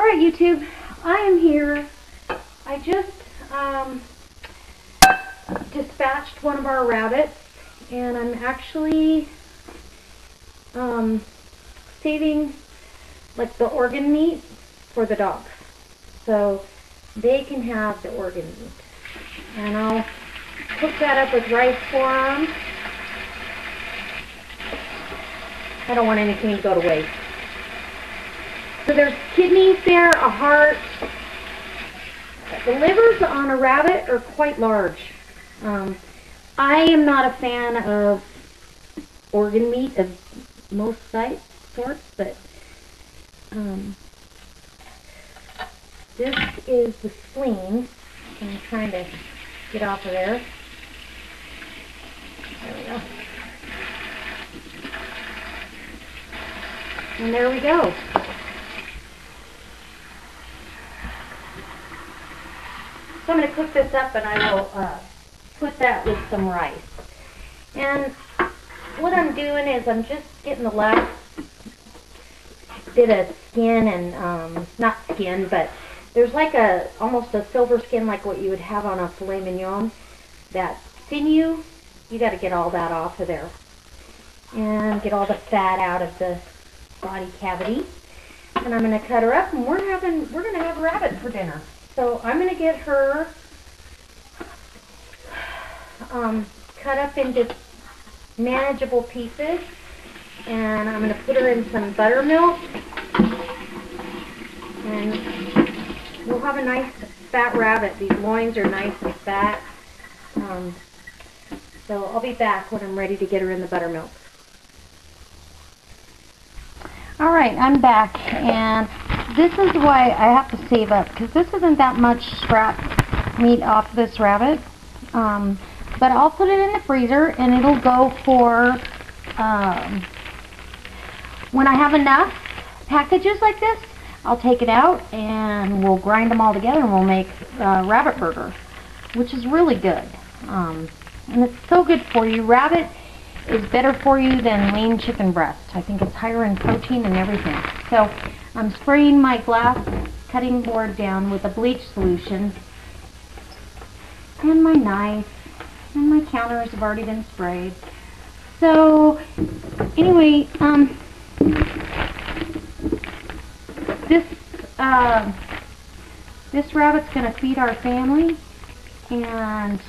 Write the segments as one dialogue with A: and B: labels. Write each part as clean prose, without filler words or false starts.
A: Alright YouTube, I am here. I just dispatched one of our rabbits, and I'm actually saving like the organ meat for the dogs, so they can have the organ meat. And I'll cook that up with rice for them. I don't want anything to go to waste. So there's kidneys there, a heart. The livers on a rabbit are quite large. I am not a fan of organ meat of most sorts, but this is the spleen. I'm trying to get off of there. There we go. And there we go. So I'm going to cook this up, and I will put that with some rice. And what I'm doing is I'm just getting the last bit of skin, and not skin, but there's like almost a silver skin like what you would have on a filet mignon. That sinew, you got to get all that off of there. And get all the fat out of the body cavity. And I'm going to cut her up, and we're going to have rabbit for dinner. So I'm going to get her cut up into manageable pieces, and I'm going to put her in some buttermilk, and we'll have a nice fat rabbit. These loins are nice and fat. So I'll be back when I'm ready to get her in the buttermilk. Alright, I'm back, and this is why I have to save up, because this isn't that much scrap meat off this rabbit. But I'll put it in the freezer, and it'll go for, when I have enough packages like this, I'll take it out, and we'll grind them all together, and we'll make rabbit burger, which is really good. And it's so good for you. Rabbit is better for you than lean chicken breast. I think it's higher in protein and everything. So I'm spraying my glass cutting board down with a bleach solution, and my knife, and my counters have already been sprayed. So anyway, this rabbit's gonna feed our family, and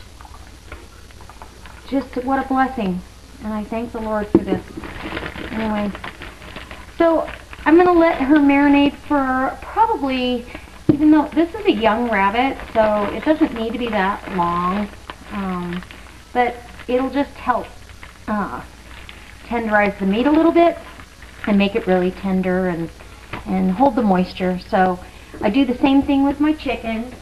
A: just what a blessing. And I thank the Lord for this. Anyway, so I'm going to let her marinate for probably, even though this is a young rabbit, so it doesn't need to be that long, but it'll just help tenderize the meat a little bit and make it really tender and hold the moisture. So I do the same thing with my chicken.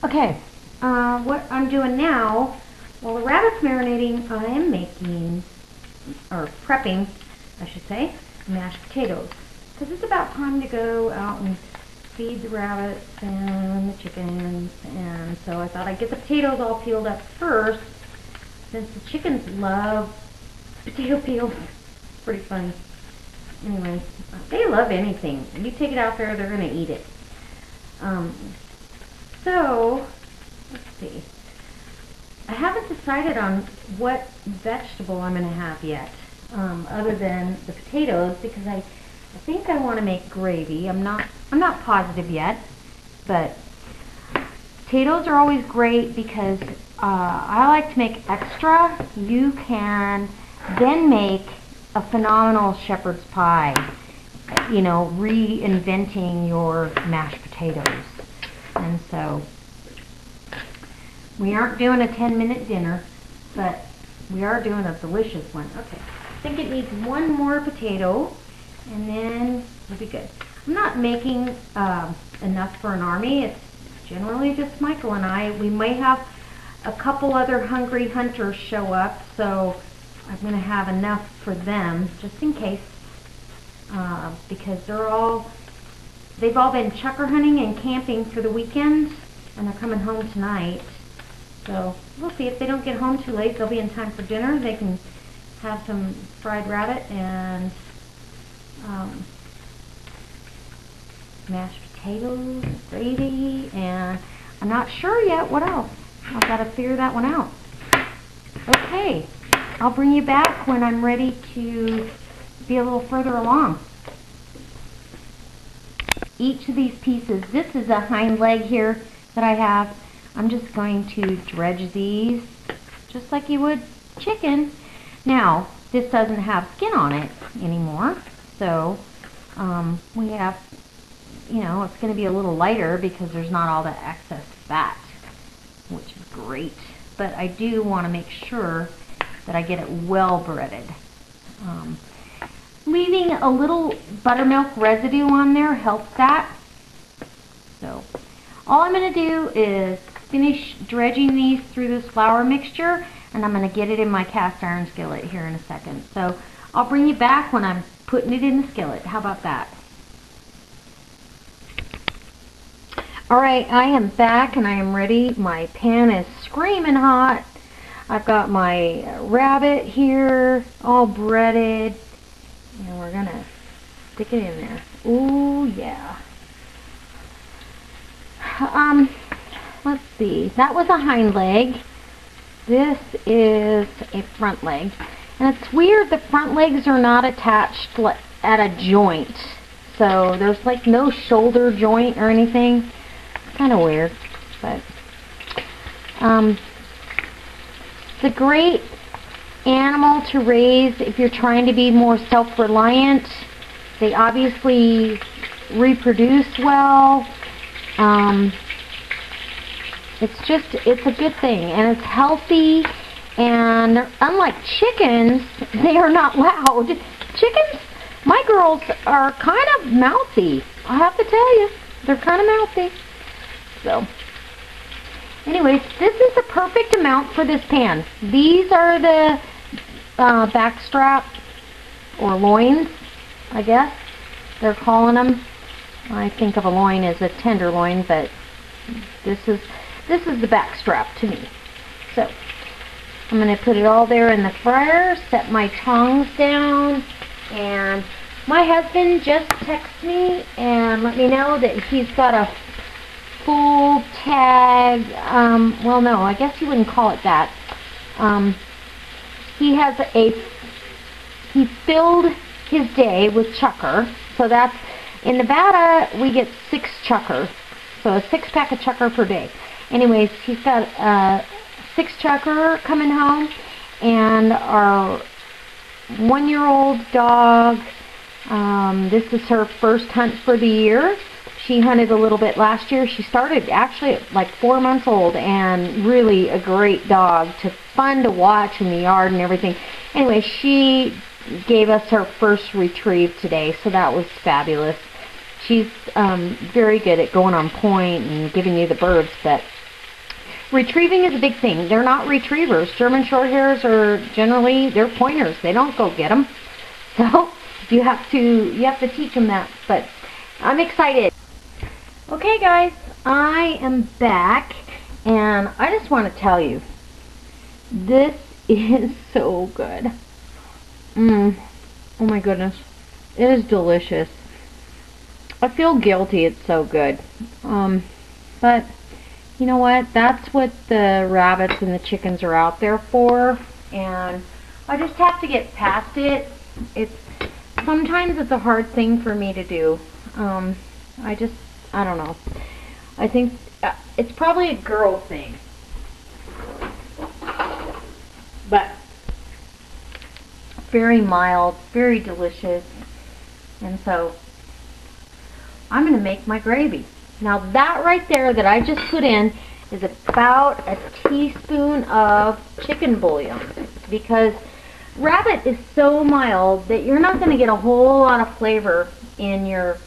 A: Okay, what I'm doing now, while the rabbit's marinating, I am making, or prepping, I should say, mashed potatoes. Because it's about time to go out and feed the rabbits and the chickens. And so I thought I'd get the potatoes all peeled up first, since the chickens love potato peels. It's pretty funny. Anyway, they love anything. You take it out there, they're going to eat it. So, let's see. I haven't decided on what vegetable I'm going to have yet, other than the potatoes, because I think I want to make gravy. I'm not positive yet, but potatoes are always great because I like to make extra. You can then make a phenomenal shepherd's pie, you know, reinventing your mashed potatoes. And so we aren't doing a 10-minute dinner, but we are doing a delicious one. Okay, I think it needs one more potato, and then we'll be good. I'm not making enough for an army. It's generally just Michael and I. We may have a couple other hungry hunters show up, so I'm going to have enough for them, just in case, because they've all been chucker hunting and camping for the weekend, and they're coming home tonight. So we'll see. If they don't get home too late, they'll be in time for dinner. They can have some fried rabbit and mashed potatoes, gravy, and I'm not sure yet what else. I've got to figure that one out. Okay, I'll bring you back when I'm ready to be a little further along. Each of these pieces, this is a hind leg here that I have. I'm just going to dredge these just like you would chicken. Now, this doesn't have skin on it anymore, so we have, you know, it's going to be a little lighter because there's not all the excess fat, which is great. But I do want to make sure that I get it well breaded. Leaving a little buttermilk residue on there helps that. So all I'm going to do is finish dredging these through this flour mixture, and I'm going to get it in my cast iron skillet here in a second. So I'll bring you back when I'm putting it in the skillet. How about that? Alright, I am back and I am ready. My pan is screaming hot. I've got my rabbit here all breaded. And we're going to stick it in there. Ooh, yeah. Let's see. That was a hind leg. This is a front leg. And it's weird, the front legs are not attached at a joint. So there's like no shoulder joint or anything. It's kind of weird. But it's a great animal to raise if you're trying to be more self-reliant. They obviously reproduce well. It's a good thing, and it's healthy, and unlike chickens, they are not loud. Chickens, my girls are kind of mouthy. I have to tell you, they're kind of mouthy. So anyways, this is the perfect amount for this pan. These are the back strap or loins, I guess they're calling them. I think of a loin as a tenderloin, but this is the back strap to me. So I'm going to put it all there in the fryer, set my tongs down, and my husband just texted me and let me know that he's got a full tag, well no, I guess you wouldn't call it that. He filled his day with chucker, so that's, in Nevada we get 6 chucker, so a 6-pack of chucker per day. Anyways, he's got 6 chucker coming home, and our 1-year-old dog, this is her first hunt for the year. She hunted a little bit last year. She started actually at like 4 months old, and really a great dog, fun to watch in the yard and everything. Anyway, she gave us her first retrieve today, so that was fabulous. She's very good at going on point and giving you the birds, but retrieving is a big thing. They're not retrievers. German Shorthairs are generally, they're pointers. They don't go get them. So you have to teach them that. But I'm excited. Okay, guys, I am back, and I just want to tell you, this is so good. Oh my goodness, it is delicious. I feel guilty, it's so good. But you know what? That's what the rabbits and the chickens are out there for, and I just have to get past it. Sometimes it's a hard thing for me to do. I don't know. I think it's probably a girl thing. But very mild, very delicious. And so I'm going to make my gravy. Now that right there that I just put in is about a teaspoon of chicken bouillon, because rabbit is so mild that you're not going to get a whole lot of flavor in your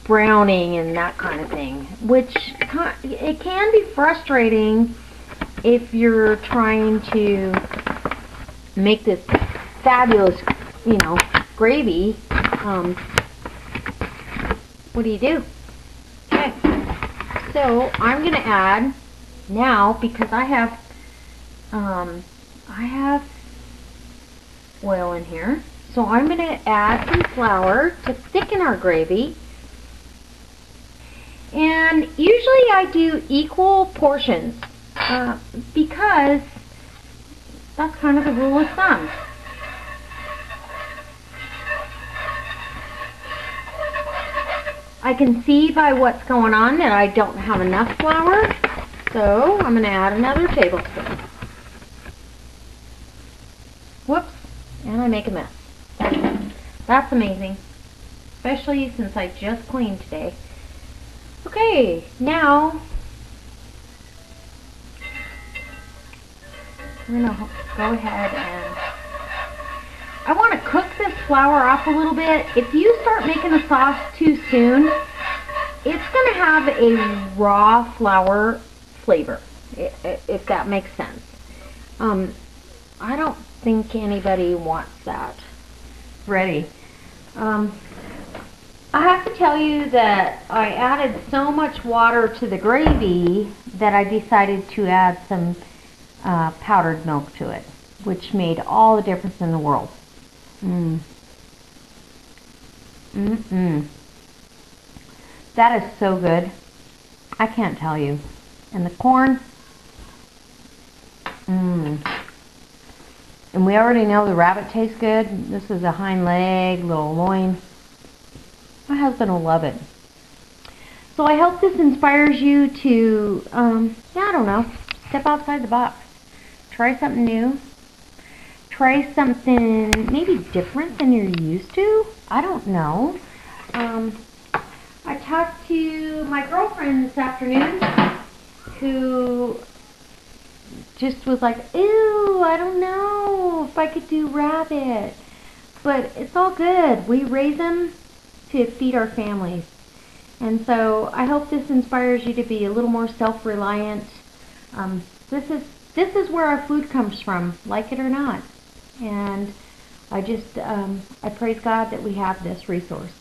A: browning and that kind of thing, which it can be frustrating if you're trying to make this fabulous, you know, gravy. What do? Okay, so I'm gonna add now, because I have oil in here, so I'm gonna add some flour to thicken our gravy.
B: And usually I do equal portions because that's kind of the rule of thumb. I can see by what's going on that I don't have enough flour, so I'm going to add another tablespoon. Whoops, and I make a mess. That's amazing, especially since I just cleaned today. Okay, now I'm going to go ahead and I want to cook this flour up a little bit. If you start making the sauce too soon, it's going to have a raw flour flavor, if that makes sense. I don't think anybody wants that. Ready. I have to tell you that I added so much water to the gravy that I decided to add some powdered milk to it, which made all the difference in the world. That is so good. I can't tell you. And the corn. And we already know the rabbit tastes good. This is a hind leg, little loin. My husband will love it. So I hope this inspires you to, I don't know, step outside the box. Try something new. Try something maybe different than you're used to. I don't know. I talked to my girlfriend this afternoon who just was like, ew, I don't know if I could do rabbit. But it's all good. We raise them to feed our families. And so I hope this inspires you to be a little more self-reliant. This is where our food comes from, like it or not. And I praise God that we have this resource.